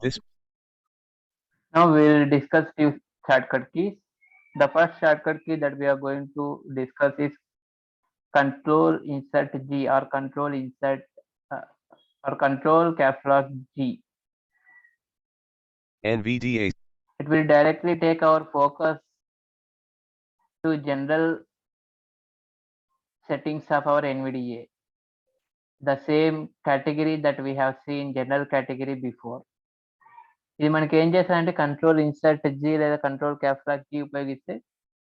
This Now we will discuss few shortcut keys. The first shortcut key that we are going to discuss is Control Insert G or Control Insert uh, or Control Caps Lock G. NVDA It will directly take our focus to general settings of our NVDA. The same category that we have seen general category before. ఇది మనకి ఏం చేస్తారంటే control insert G లేదా control caps lock G ఉపయోగిస్తే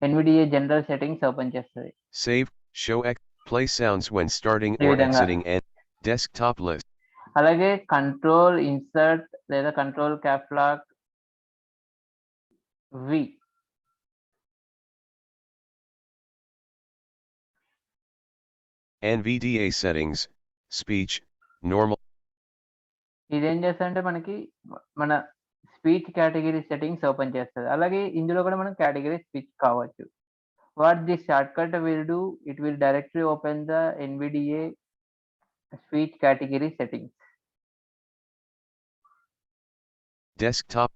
NVDA general settings open చేస్తుంది. Save, show X, play sounds when starting ఈ or విధంగా exiting and desktop list. అలాగే కంట్రోల్ ఇన్సర్ట్ లేదా కంట్రోల్ క్యాప్స్ లాక్ వి NVDA settings, speech, normal. ఇదేం చేస్తారంటే మనకి మన స్పీచ్ కేటగిరీ సెట్టింగ్స్ ఓపెన్ చేస్తుంది. అలాగే ఇందులో కూడా మనం కేటగిరీ స్పీచ్ కావచ్చు. What this shortcut will do, it will directly open the NVDA speech category settings. Desktop.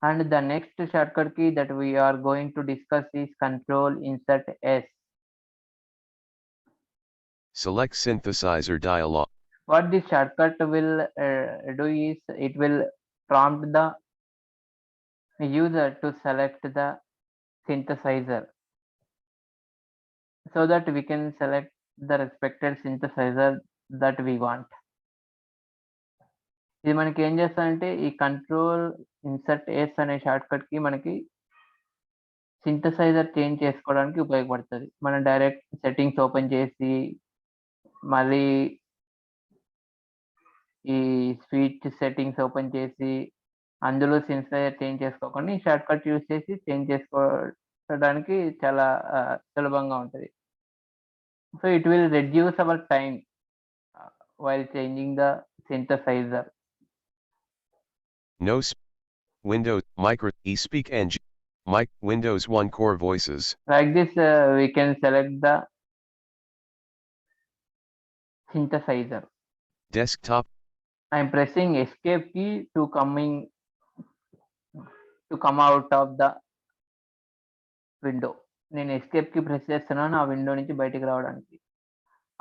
And the next shortcut key that we are going to discuss is Control Insert S. Select synthesizer dialog. What this shortcut will do is it will prompt the user to select the synthesizer so that we can select the respected synthesizer that we want. ఇది మనకి ఏం చేస్తామంటే ఈ control insert yes అనే shortcut కి మనకి synthesiser change చేసుకోవడానికి ఉపయోగపడుతుంది. మనం డైరెక్ట్ సెట్టింగ్స్ ఓపెన్ చేసి మళ్ళీ ఈ స్పీచ్ సెట్టింగ్స్ ఓపెన్ చేసి అందులో సింథసైజర్ చేంజ్ చేసుకోకుండా ఈ షార్ట్కట్ యూస్ చేసి చేంజ్ చేసుకోవడానికి చాలా సులభంగా ఉంటుంది. So it will reduce our time while changing the synthesizer. No Windows micro eSpeak and mic Windows 1 core voices. Like this we can select the synthesizer. Desktop. I am pressing escape key to come out of the window. నేను escape కి press చేస్తున్నాను ఆ window నుంచి బయటికి రావడానికి.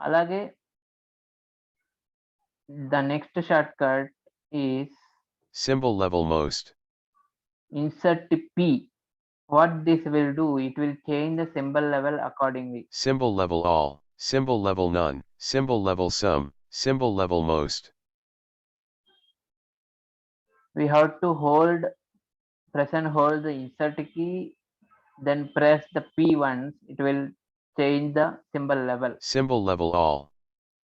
అలాగే the next shortcut is Symbol level most. insert P. What this will do, it will change the symbol level accordingly. Symbol level all, symbol level none, symbol level some, symbol level most. We have to press and hold the insert key, then press the P once, it will change the symbol level. Symbol level all.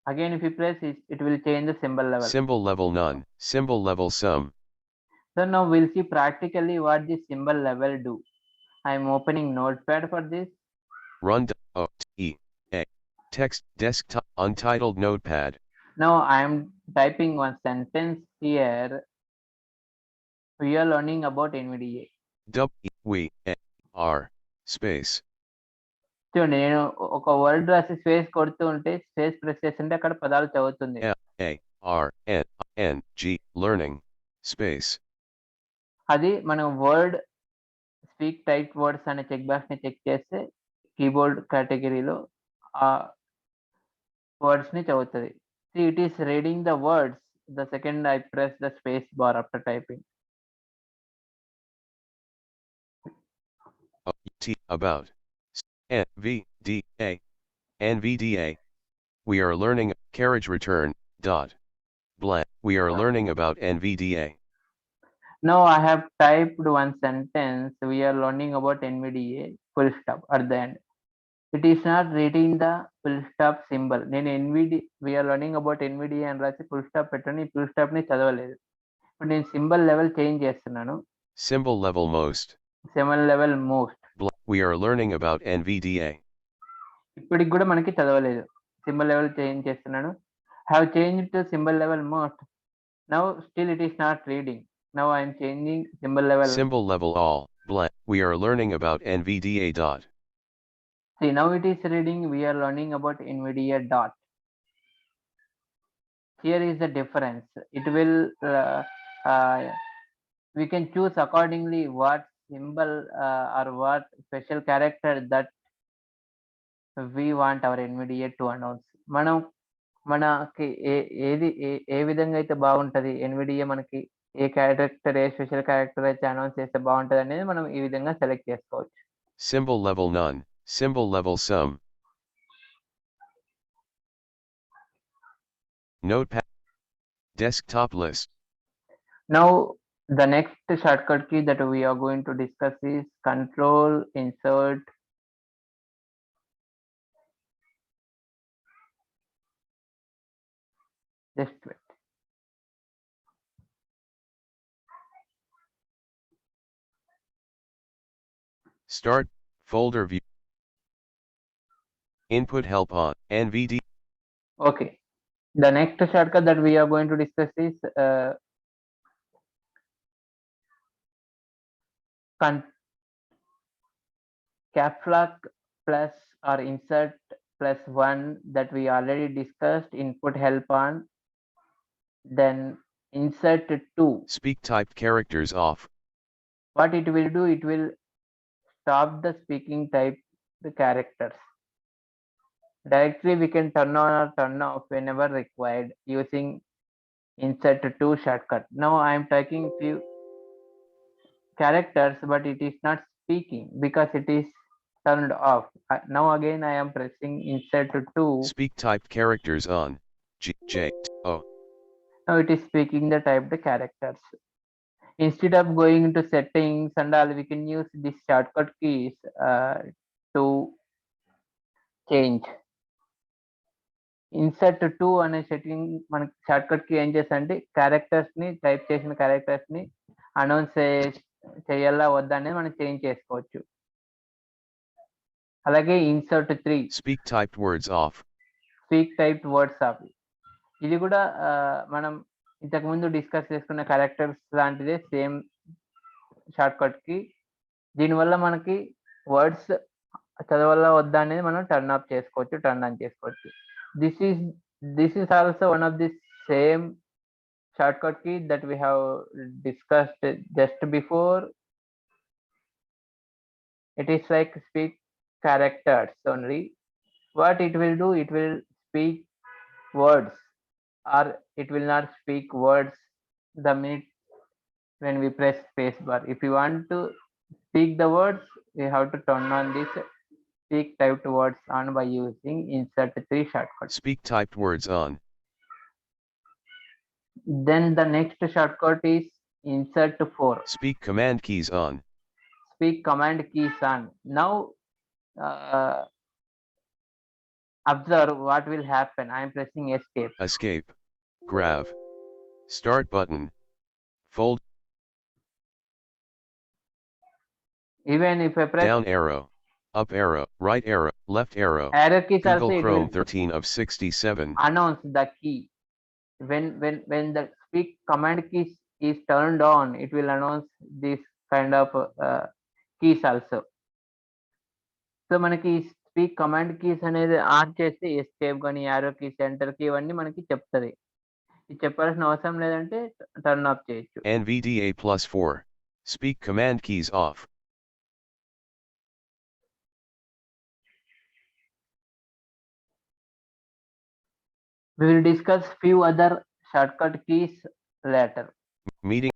Again if you press it, it will change the symbol level. Symbol level none, symbol level some. So now we'll see practically what this symbol level do. I am opening Notepad for this. Run E-A. Text desktop untitled notepad. Now I am typing one sentence here. We are learning about NVDA. W-E-R space. చూడండి నేను ఒక word రాసి space కొడుతూ ఉంటే space press చేస్తుంటే అక్కడ పదాలు చదువుతుంది. A-R-N-N-G learning space. అది మనం వర్డ్ స్పీక్ టైప్ వర్డ్స్ అనే చెక్ బాక్స్ ని చెక్ చేస్తే కీబోర్డ్ కేటగిరీలో ఆ వర్డ్స్ ని చదువుతుంది. See, it is reading the words the second I press the space bar after typing. About NVDA. NVDA. We are learning carriage return dot blank. We are learning about NVDA. Now I have typed one sentence. We are learning about NVDA full stop at the end. It is not reading the full stop symbol. నేను we are learning about NVDA అని రాసి full stop పెట్టాను. ఈ full stop ని చదవలేదు. ఇప్పుడు నేను symbol level change చేస్తున్నాను. Symbol level most. Symbol level most. We are learning about NVDA. ఇప్పటికి కూడా మనకి చదవలేదు. సింబల్ లెవెల్ చేంజ్ చేస్తున్నాను. Have changed to symbol level most. Now still it is not reading. Now I am changing symbol level. Symbol level all blank. We are learning about NVDA dot. See, now it is reading. We are learning about NVIDIA dot. Here is the difference. It will we can choose accordingly what symbol or what special character that we want our NVDA to announce. మనకి ఏది ఏ విధంగా అయితే బాగుంటది NVDA మనకి ఏ character ఏ special character అయితే announce చేస్తే బాగుంటది అనేది మనం ఈ విధంగా సెలెక్ట్ చేసుకోవచ్చు. Symbol level none, symbol level some. Notepad. Desktop list. Now the next shortcut key that we are going to discuss is Control Insert just wait. Start, folder view. Input help on, NVD. Okay. The next shortcut that we are going to discuss is caps lock plus or insert plus 1 that we already discussed, input help on, then insert 2. Speak typed characters off. What it will do, it will stop the speaking type the characters. Directly we can turn on or turn off whenever required using insert 2 shortcut. Now I am typing few characters, but it is not speaking because it is turned off. Now again I am pressing insert 2. Speak typed characters on. G, J, O. Now it is speaking the typed characters. Instead of going into settings and all, we can use these shortcut keys to change. Insert 2 అనే setting మనకి shortcut కి ఏం చేస్తారంటే characters ని type చేసిన characters ని announce చేయాలా వద్దా అనేది మనం చేంజ్ చేసుకోవచ్చు. అలాగే insert 3 speak typed words of. Speak typed words of ఇది కూడా మనం ఇంతకు ముందు డిస్కస్ చేసుకున్న క్యారెక్టర్స్ లాంటిదే సేమ్ షార్ట్కట్ కి. దీనివల్ల మనకి వర్డ్స్ చదవాలా వద్దా అనేది మనం టర్న్ ఆఫ్ చేసుకోవచ్చు, టర్న్ ఆన్ చేసుకోవచ్చు. This is also one of the same shortcut key that we have discussed just before. It is like speak characters only. What it will do, it will speak words or it will not speak words the minute when we press space bar. If you want to speak the words, you have to turn on this speak typed words on by using insert 3 shortcut. Speak typed words on. Then the next shortcut is insert 4. Speak command keys on. Speak command keys on. Now observe what will happen. I am pressing escape. Escape. Grab. Start button. Fold. Even if I press down arrow, up arrow, right arrow, left arrow. Arrow keys Google also Chrome 13 of 67. Announce the key. When the speak command keys is turned on, it will announce this kind of keys also. So మనకి speak command keys అనేది on చేస్తే escape కానీ arrow keys enter key ఇవన్నీ మనకి చెప్తుంది. ఇది చెప్పాల్సిన అవసరం లేదంటే టర్న్ ఆఫ్ చేయొచ్చు. NVDA +4. Speak command keys off. We will discuss few other shortcut keys later. Meeting